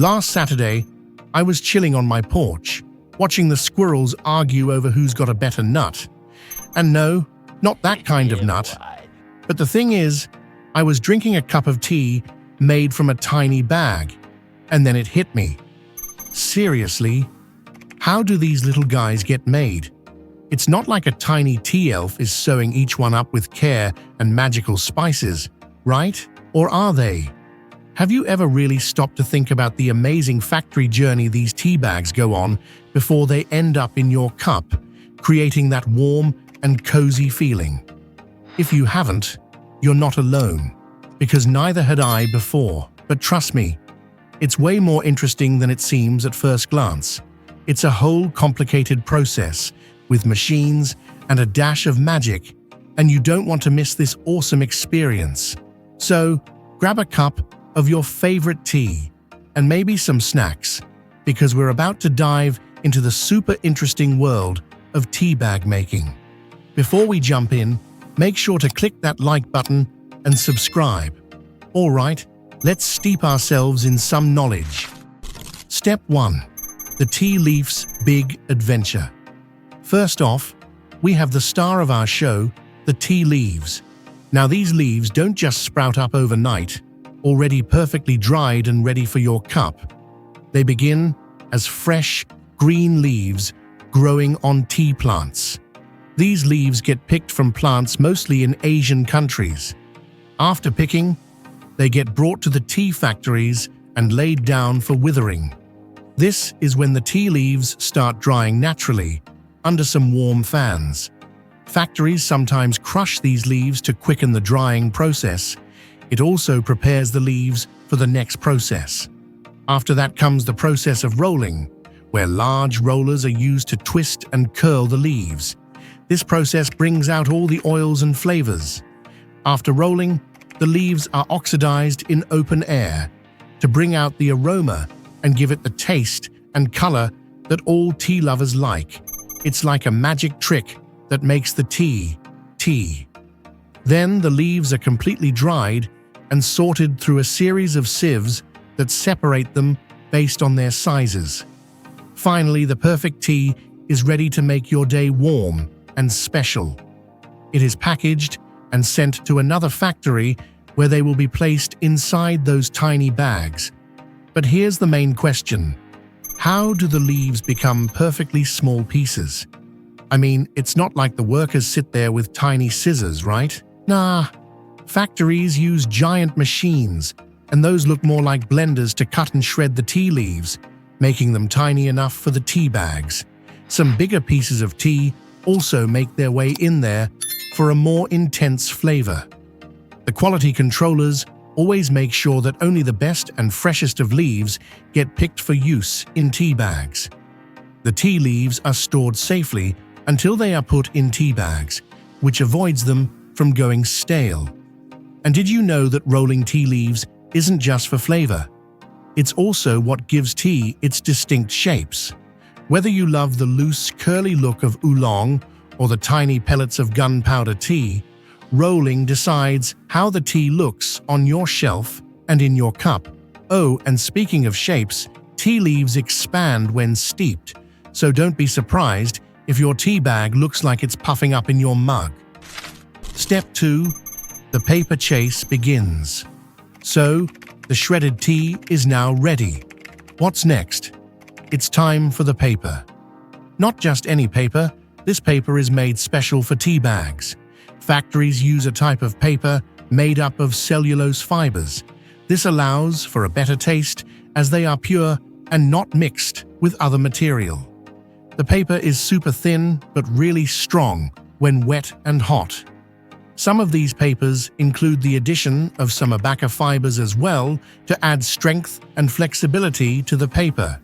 Last Saturday, I was chilling on my porch, watching the squirrels argue over who's got a better nut. And no, not that kind of nut. But the thing is, I was drinking a cup of tea made from a tiny bag, and then it hit me. Seriously, how do these little guys get made? It's not like a tiny tea elf is sewing each one up with care and magical spices, right? Or are they? Have you ever really stopped to think about the amazing factory journey these tea bags go on before they end up in your cup, creating that warm and cozy feeling? If you haven't, you're not alone, because neither had I before. But trust me, it's way more interesting than it seems at first glance. It's a whole complicated process with machines and a dash of magic, and you don't want to miss this awesome experience. So, grab a cup of your favorite tea and maybe some snacks, because we're about to dive into the super interesting world of tea bag making. Before we jump in, make sure to click that like button and subscribe. Alright, let's steep ourselves in some knowledge. Step 1. The tea leaf's big adventure. First off, we have the star of our show, the tea leaves. Now these leaves don't just sprout up overnight, already perfectly dried and ready for your cup. They begin as fresh, green leaves growing on tea plants. These leaves get picked from plants mostly in Asian countries. After picking, they get brought to the tea factories and laid down for withering. This is when the tea leaves start drying naturally, under some warm fans. Factories sometimes crush these leaves to quicken the drying process. It also prepares the leaves for the next process. After that comes the process of rolling, where large rollers are used to twist and curl the leaves. This process brings out all the oils and flavors. After rolling, the leaves are oxidized in open air to bring out the aroma and give it the taste and color that all tea lovers like. It's like a magic trick that makes the tea, tea. Then the leaves are completely dried and sorted through a series of sieves that separate them based on their sizes. Finally, the perfect tea is ready to make your day warm and special. It is packaged and sent to another factory where they will be placed inside those tiny bags. But here's the main question. How do the leaves become perfectly small pieces? I mean, it's not like the workers sit there with tiny scissors, right? Nah. Factories use giant machines, and those look more like blenders to cut and shred the tea leaves, making them tiny enough for the tea bags. Some bigger pieces of tea also make their way in there for a more intense flavor. The quality controllers always make sure that only the best and freshest of leaves get picked for use in tea bags. The tea leaves are stored safely until they are put in tea bags, which avoids them from going stale. And did you know that rolling tea leaves isn't just for flavor? It's also what gives tea its distinct shapes. Whether you love the loose, curly look of oolong or the tiny pellets of gunpowder tea, rolling decides how the tea looks on your shelf and in your cup. Oh, and speaking of shapes, tea leaves expand when steeped, so don't be surprised if your tea bag looks like it's puffing up in your mug. Step 2. The paper chase begins. So, the shredded tea is now ready. What's next? It's time for the paper. Not just any paper, this paper is made special for tea bags. Factories use a type of paper made up of cellulose fibers. This allows for a better taste as they are pure and not mixed with other material. The paper is super thin but really strong when wet and hot. Some of these papers include the addition of some abaca fibers as well to add strength and flexibility to the paper.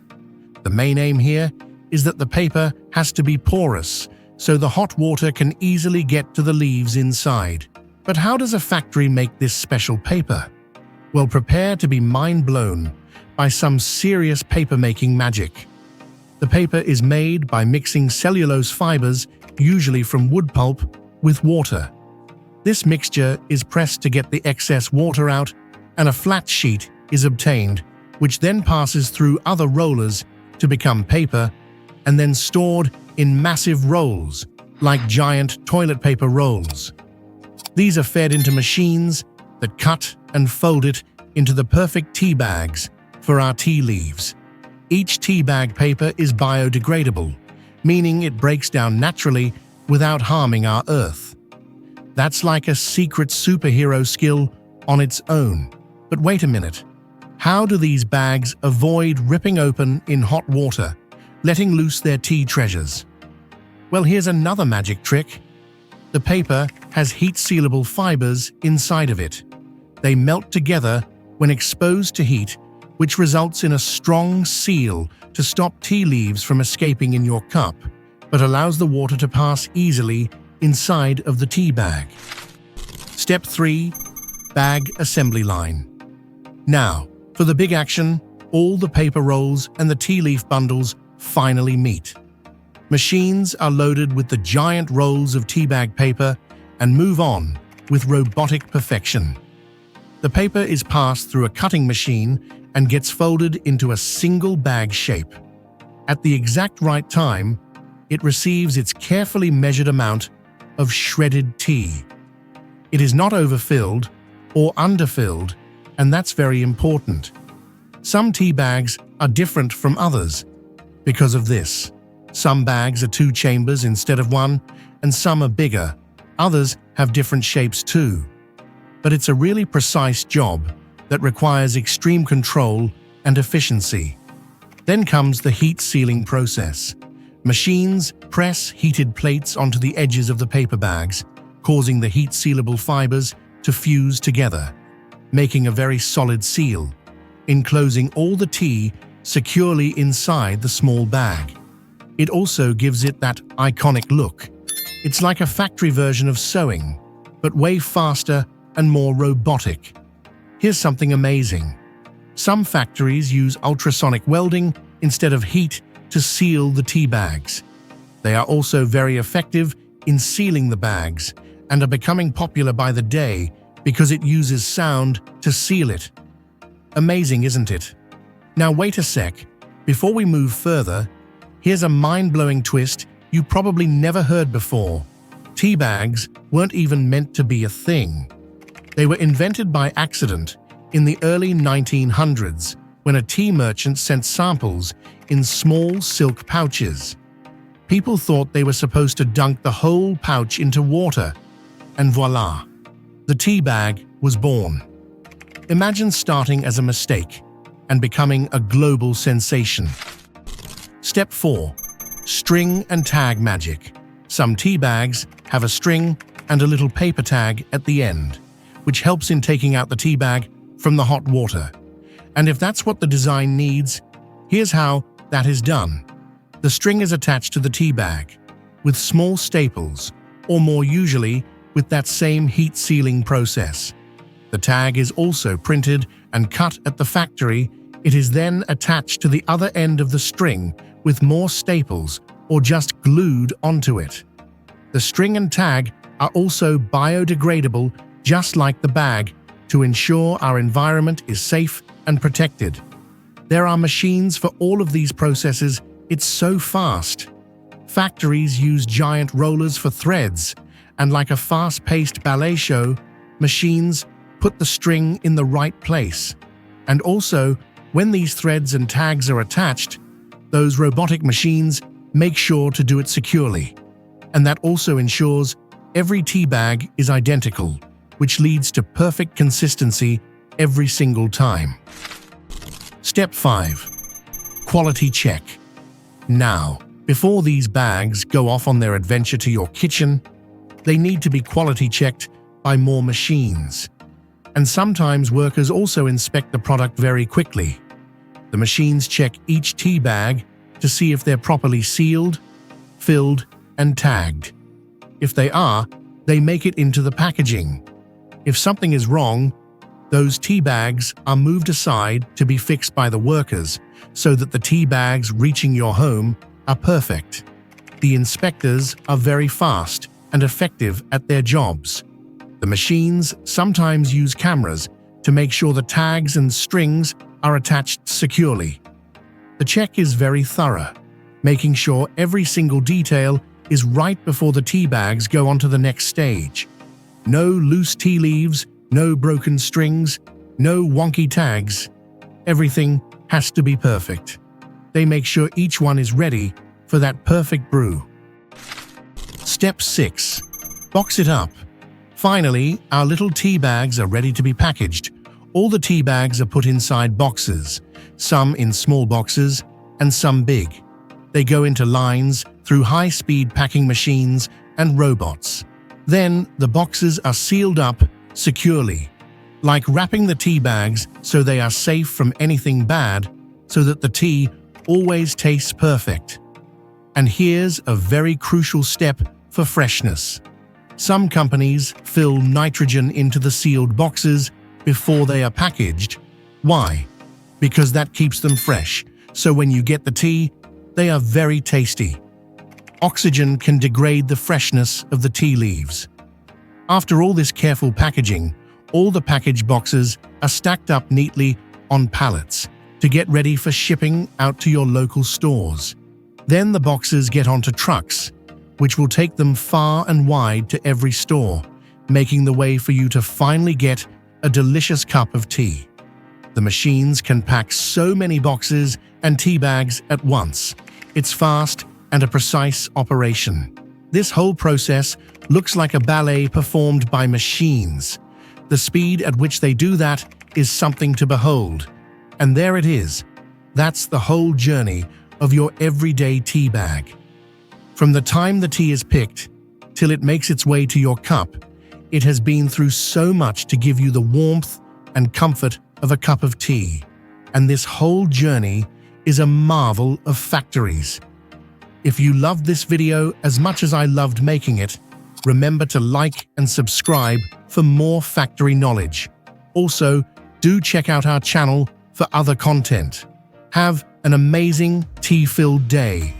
The main aim here is that the paper has to be porous, so the hot water can easily get to the leaves inside. But how does a factory make this special paper? Well, prepare to be mind-blown by some serious paper-making magic. The paper is made by mixing cellulose fibers, usually from wood pulp, with water. This mixture is pressed to get the excess water out, and a flat sheet is obtained, which then passes through other rollers to become paper and then stored in massive rolls, like giant toilet paper rolls. These are fed into machines that cut and fold it into the perfect tea bags for our tea leaves. Each tea bag paper is biodegradable, meaning it breaks down naturally without harming our earth. That's like a secret superhero skill on its own. But wait a minute. How do these bags avoid ripping open in hot water, letting loose their tea treasures? Well, here's another magic trick. The paper has heat-sealable fibers inside of it. They melt together when exposed to heat, which results in a strong seal to stop tea leaves from escaping in your cup, but allows the water to pass easily inside of the tea bag. Step 3. Bag assembly line. Now, for the big action, all the paper rolls and the tea leaf bundles finally meet. Machines are loaded with the giant rolls of tea bag paper and move on with robotic perfection. The paper is passed through a cutting machine and gets folded into a single bag shape. At the exact right time, it receives its carefully measured amount of shredded tea. It is not overfilled or underfilled, and that's very important. Some tea bags are different from others because of this. Some bags are 2 chambers instead of 1, and some are bigger. Others have different shapes too. But it's a really precise job that requires extreme control and efficiency. Then comes the heat sealing process. Machines press heated plates onto the edges of the paper bags, causing the heat-sealable fibers to fuse together, making a very solid seal, enclosing all the tea securely inside the small bag. It also gives it that iconic look. It's like a factory version of sewing, but way faster and more robotic. Here's something amazing. Some factories use ultrasonic welding instead of heat to seal the tea bags. They are also very effective in sealing the bags and are becoming popular by the day because it uses sound to seal it. Amazing, isn't it? Now wait a sec. Before we move further, here's a mind-blowing twist you probably never heard before. Tea bags weren't even meant to be a thing. They were invented by accident in the early 1900s when a tea merchant sent samples in small silk pouches. People thought they were supposed to dunk the whole pouch into water, and voila, the tea bag was born. Imagine starting as a mistake and becoming a global sensation. Step 4. String and tag magic. Some tea bags have a string and a little paper tag at the end, which helps in taking out the tea bag from the hot water. And if that's what the design needs, here's how that is done. The string is attached to the tea bag with small staples, or more usually with that same heat sealing process. The tag is also printed and cut at the factory. It is then attached to the other end of the string with more staples or just glued onto it. The string and tag are also biodegradable, just like the bag, to ensure our environment is safe and protected. There are machines for all of these processes. It's so fast. Factories use giant rollers for threads, and like a fast-paced ballet show, machines put the string in the right place. And also, when these threads and tags are attached, those robotic machines make sure to do it securely. And that also ensures every tea bag is identical, which leads to perfect consistency every single time. Step 5. Quality check. Now, before these bags go off on their adventure to your kitchen, they need to be quality checked by more machines. And sometimes workers also inspect the product very quickly. The machines check each tea bag to see if they're properly sealed, filled, and tagged. If they are, they make it into the packaging. If something is wrong, those tea bags are moved aside to be fixed by the workers so that the tea bags reaching your home are perfect. The inspectors are very fast and effective at their jobs. The machines sometimes use cameras to make sure the tags and strings are attached securely. The check is very thorough, making sure every single detail is right before the tea bags go on to the next stage. No loose tea leaves, no broken strings, no wonky tags. Everything has to be perfect. They make sure each one is ready for that perfect brew. Step 6. Box it up. Finally, our little tea bags are ready to be packaged. All the tea bags are put inside boxes, some in small boxes and some big. They go into lines through high-speed packing machines and robots. Then the boxes are sealed up securely, like wrapping the tea bags so they are safe from anything bad, so that the tea always tastes perfect. And here's a very crucial step for freshness. Some companies fill nitrogen into the sealed boxes before they are packaged. Why? Because that keeps them fresh, so when you get the tea, they are very tasty. Oxygen can degrade the freshness of the tea leaves. After all this careful packaging, all the package boxes are stacked up neatly on pallets to get ready for shipping out to your local stores. Then the boxes get onto trucks, which will take them far and wide to every store, making the way for you to finally get a delicious cup of tea. The machines can pack so many boxes and tea bags at once. It's fast and a precise operation. This whole process looks like a ballet performed by machines. The speed at which they do that is something to behold. And there it is. That's the whole journey of your everyday tea bag. From the time the tea is picked till it makes its way to your cup, it has been through so much to give you the warmth and comfort of a cup of tea. And this whole journey is a marvel of factories. If you loved this video as much as I loved making it, remember to like and subscribe for more factory knowledge. Also, do check out our channel for other content. Have an amazing tea-filled day.